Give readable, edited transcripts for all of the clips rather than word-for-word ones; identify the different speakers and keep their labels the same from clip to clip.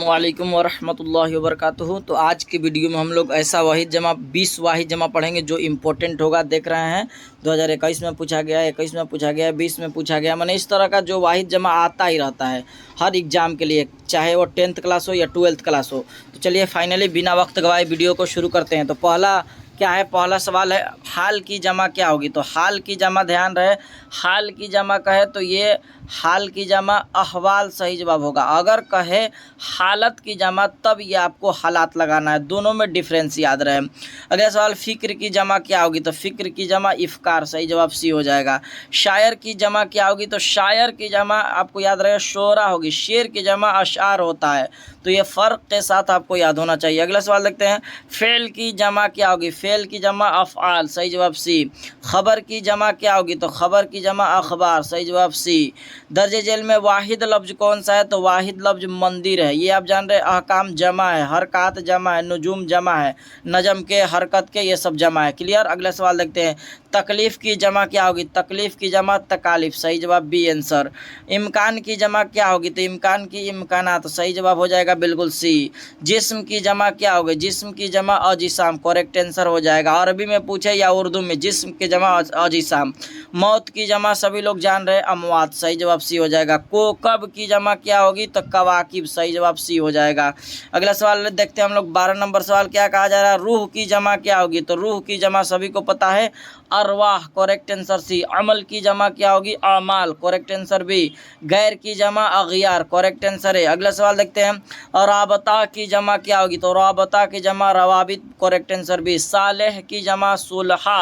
Speaker 1: अस्सलामुअलैकुम वरहमतुल्लाहि वबरकातुहू। तो आज की वीडियो में हम लोग ऐसा वाहिद जमा 20 वाहिद जमा पढ़ेंगे जो इम्पोर्टेंट होगा। देख रहे हैं 2021 में पूछा गया, 21 में पूछा गया, 20 में पूछा गया। मैंने इस तरह का जो वाहिद जमा आता ही रहता है हर एग्ज़ाम के लिए, चाहे वो 10th क्लास हो या 12th क्लास हो। तो चलिए फाइनली बिना वक्त गवाए वीडियो को शुरू करते हैं। तो पहला क्या है, पहला सवाल है हाल की जमा क्या होगी। तो हाल की जमा, ध्यान रहे, हाल की जमा कहे तो ये हाल की जमा अहवाल सही जवाब होगा। अगर कहे हालत की जमा तब ये आपको हालात लगाना है, दोनों में डिफरेंस याद रहे। अगला सवाल फ़िक्र की जमा क्या होगी। तो फ़िक्र की जमा इफ़कार, सही जवाब सी हो जाएगा। शायर की जमा क्या होगी। तो शायर की जमा आपको याद रहेगा शोरा होगी। शेर की जमा अशार होता है, तो ये फ़र्क के साथ आपको याद होना चाहिए। अगला सवाल देखते हैं, फ़ेल की जमा क्या होगी। फ़ेल की जमा अफ़आल, सही जवाब सी। ख़बर की जमा क्या होगी। तो ख़बर की जमा अखबार, सही जवाब सी। दर्ज झेल में वाहिद लफ्ज़ कौन सा है। तो वाहिद लफ्ज़ मंदिर है। ये आप जान रहे, अहकाम जमा है, हरकत जमा है, नजूम जमा है, नजम के, हरकत के, ये सब जमा है। क्लियर। अगला सवाल देखते हैं, तकलीफ़ की जमा क्या होगी। तकलीफ़ की जमा तकालीफ, सही जवाब बी आंसर। इम्कान की जमा क्या होगी। तो इम्कान की इम्कानात, तो सही जवाब हो जाएगा बिल्कुल सी। जिस्म की जमा क्या होगी। जिस्म की जमा अजिसाम, करेक्ट आंसर हो जाएगा। अरबी में पूछे या उर्दू में, जिस्म की जमा अजिसाम। मौत की जमा सभी लोग जान रहे अमवात, सही जवाब सी हो जाएगा। कोकब की जमा क्या होगी। तो कवाकिब, सही जवाब सी हो जाएगा। अगला सवाल देखते हैं हम लोग, 12 नंबर सवाल क्या कहा जा रहा है। रूह की जमा क्या होगी। तो रूह की जमा सभी को पता है अरवाह, करेक्ट आंसर सी। अमल की जमा क्या होगी। अमाल, करेक्ट आंसर बी। गैर की जमा अगियार, करेक्ट आंसर है। अगला सवाल देखते हैं, और राबता की जमा क्या होगी। तो राबता की जमा रवाबित, करेक्ट आंसर बी। सालेह की जमा सुलहा,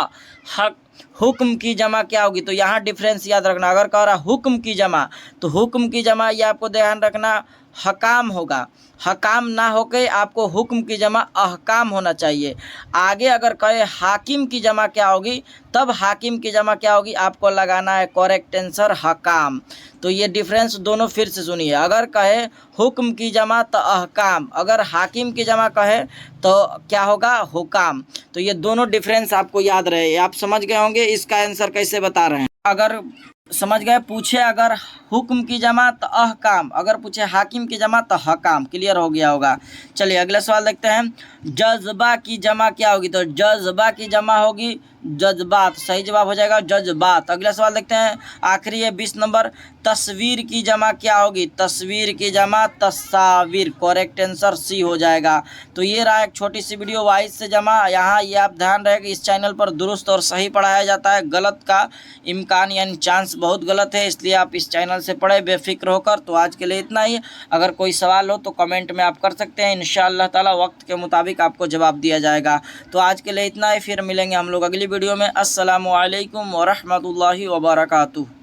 Speaker 1: हक। हुक्म की जमा क्या होगी। तो यहाँ डिफरेंस याद रखना, अगर कह रहा हुक्म की जमा, तो हुक्म की जमा ये आपको ध्यान रखना हकाम होगा। हकाम ना होके आपको हुक्म की जमा अहकाम होना चाहिए। आगे अगर कहे हाकिम की जमा क्या होगी, तब हाकिम की जमा क्या होगी आपको लगाना है, करेक्ट आंसर हकाम। तो ये डिफरेंस दोनों फिर से सुनिए, अगर कहे हुक्म की जमा तो अहकाम, अगर हाकिम की जमा कहे तो क्या होगा, हुकाम। तो ये दोनों डिफरेंस आपको याद रहे। आप समझ गए होंगे इसका आंसर कैसे बता रहे हैं। अगर समझ गए, पूछे अगर हुक्म की जमा तो अहकाम, अगर पूछे हाकिम की जमा तो हकाम। क्लियर हो गया होगा। चलिए अगला सवाल देखते हैं, जज्बा की जमा क्या होगी। तो जज्बा की जमा होगी जज्बात, सही जवाब हो जाएगा जज्बात। अगला सवाल देखते हैं, आखिरी है 20 नंबर, तस्वीर की जमा क्या होगी। तस्वीर की जमा तस्वीर, करेक्ट आंसर सी हो जाएगा। तो ये रहा एक छोटी सी वीडियो वाहिद से जमा। यहाँ ये आप ध्यान रहे कि इस चैनल पर दुरुस्त और सही पढ़ाया जाता है, गलत का इम्कान यानी चांस बहुत गलत है, इसलिए आप इस चैनल से पढ़े बेफिक्र होकर। तो आज के लिए इतना ही। अगर कोई सवाल हो तो कमेंट में आप कर सकते हैं, इंशाअल्लाह ताला वक्त के मुताबिक आपको जवाब दिया जाएगा। तो आज के लिए इतना ही, फिर मिलेंगे हम लोग अगली वीडियो में। अस्सलामु अलैकुम वरहमतुल्लाहि वबरकातुहू।